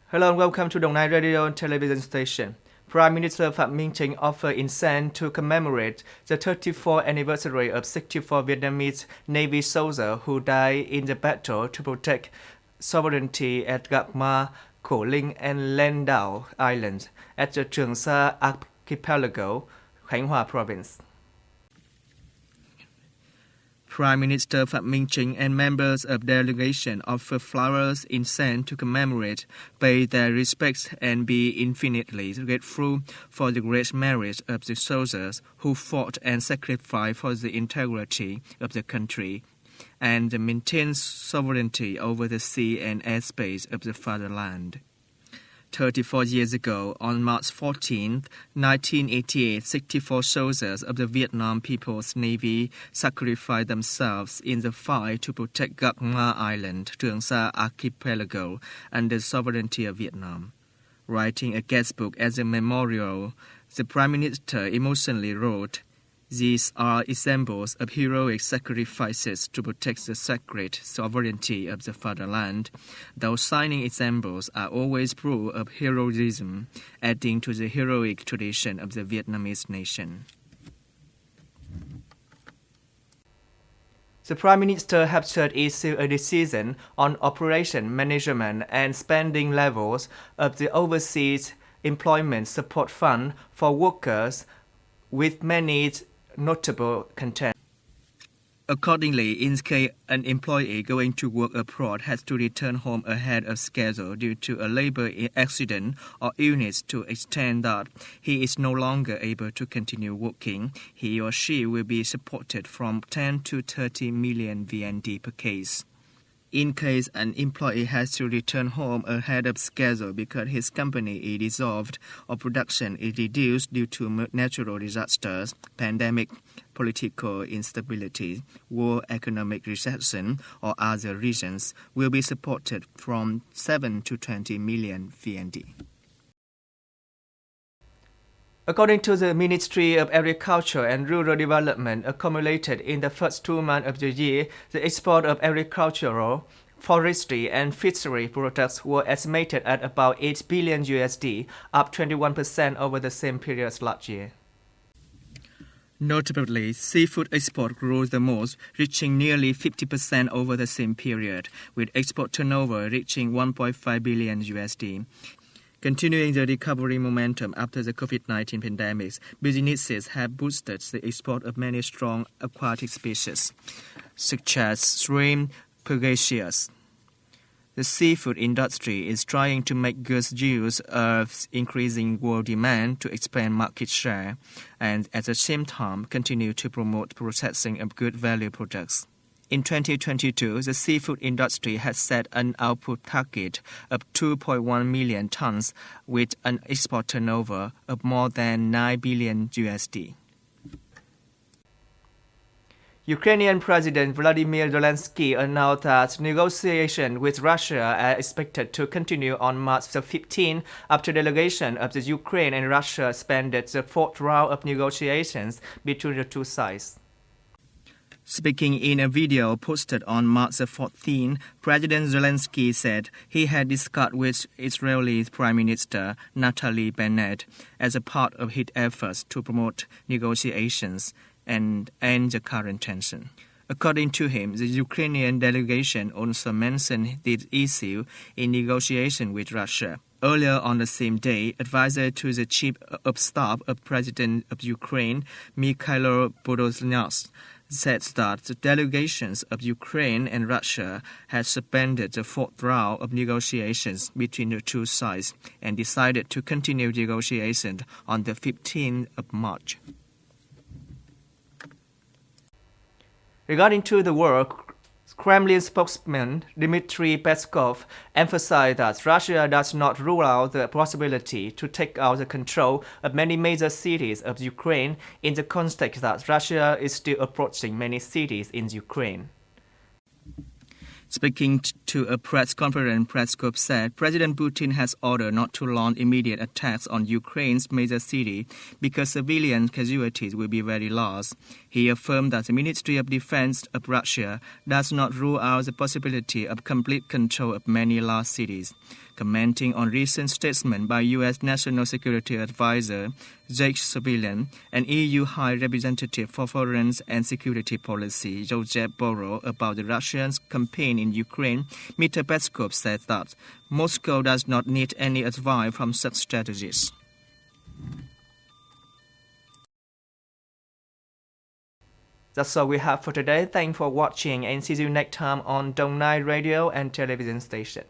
Hello and welcome to Đồng Nai Radio and Television Station. Prime Minister Phạm Minh Chính offered incense to commemorate the 34th anniversary of 64 Vietnamese Navy soldiers who died in the battle to protect sovereignty at Gạc Ma, Cổ Linh and Lan Đảo Islands at the Trường Sa Archipelago, Khánh Hòa Province. Prime Minister Phạm Minh Chính and members of delegation offer flowers, incense to commemorate, pay their respects and be infinitely grateful for the great merit of the soldiers who fought and sacrificed for the integrity of the country and maintained sovereignty over the sea and airspace of the fatherland. 34 years ago, on March 14, 1988, 64 soldiers of the Vietnam People's Navy sacrificed themselves in the fight to protect Gạc Ma Island, Trường Sa Archipelago, and the sovereignty of Vietnam. Writing a guestbook as a memorial, the Prime Minister emotionally wrote, "These are examples of heroic sacrifices to protect the sacred sovereignty of the fatherland. Those shining examples are always proof of heroism, adding to the heroic tradition of the Vietnamese nation." The Prime Minister has just issued a decision on operation management and spending levels of the Overseas Employment Support Fund for workers, with many notable content. Accordingly, in case an employee going to work abroad has to return home ahead of schedule due to a labor accident or illness to extent that he is no longer able to continue working, he or she will be supported from 10 to 30 million VND per case. In case an employee has to return home ahead of schedule because his company is dissolved or production is reduced due to natural disasters, pandemic, political instability, war, economic recession, or other reasons, will be supported from 7 to 20 million VND. According to the Ministry of Agriculture and Rural Development, accumulated in the first 2 months of the year, the export of agricultural, forestry and fishery products were estimated at about 8 billion USD, up 21% over the same period last year. Notably, seafood export grew the most, reaching nearly 50% over the same period, with export turnover reaching 1.5 billion USD. Continuing the recovery momentum after the COVID-19 pandemic, businesses have boosted the export of many strong aquatic species, such as shrimp, pangasius. The seafood industry is trying to make good use of increasing world demand to expand market share and at the same time continue to promote processing of good value products. In 2022, the seafood industry has set an output target of 2.1 million tons with an export turnover of more than 9 billion USD. Ukrainian President Vladimir Zelensky announced that negotiations with Russia are expected to continue on March 15 after delegation of the Ukraine and Russia suspended the fourth round of negotiations between the two sides. Speaking in a video posted on March 14, President Zelensky said he had discussed with Israeli Prime Minister Naftali Bennett as a part of his efforts to promote negotiations and end the current tension. According to him, the Ukrainian delegation also mentioned this issue in negotiation with Russia. Earlier on the same day, advisor to the Chief of Staff of President of Ukraine, Mikhailo Podolyak, said that the delegations of Ukraine and Russia had suspended the fourth round of negotiations between the two sides and decided to continue negotiations on the 15th of March. Regarding to the war, Kremlin spokesman Dmitry Peskov emphasized that Russia does not rule out the possibility to take out the control of many major cities of Ukraine in the context that Russia is still approaching many cities in Ukraine. Speaking to a press conference, Peskov said President Putin has ordered not to launch immediate attacks on Ukraine's major city because civilian casualties will be very large. He affirmed that the Ministry of Defense of Russia does not rule out the possibility of complete control of many large cities. Commenting on recent statement by U.S. National Security Advisor Jake Sullivan and EU High Representative for Foreign and Security Policy Joseph Borrell about the Russian campaign in Ukraine, Mr. Peskov said that Moscow does not need any advice from such strategies. That's all we have for today. Thanks for watching and see you next time on Dong Nai Radio and Television Station.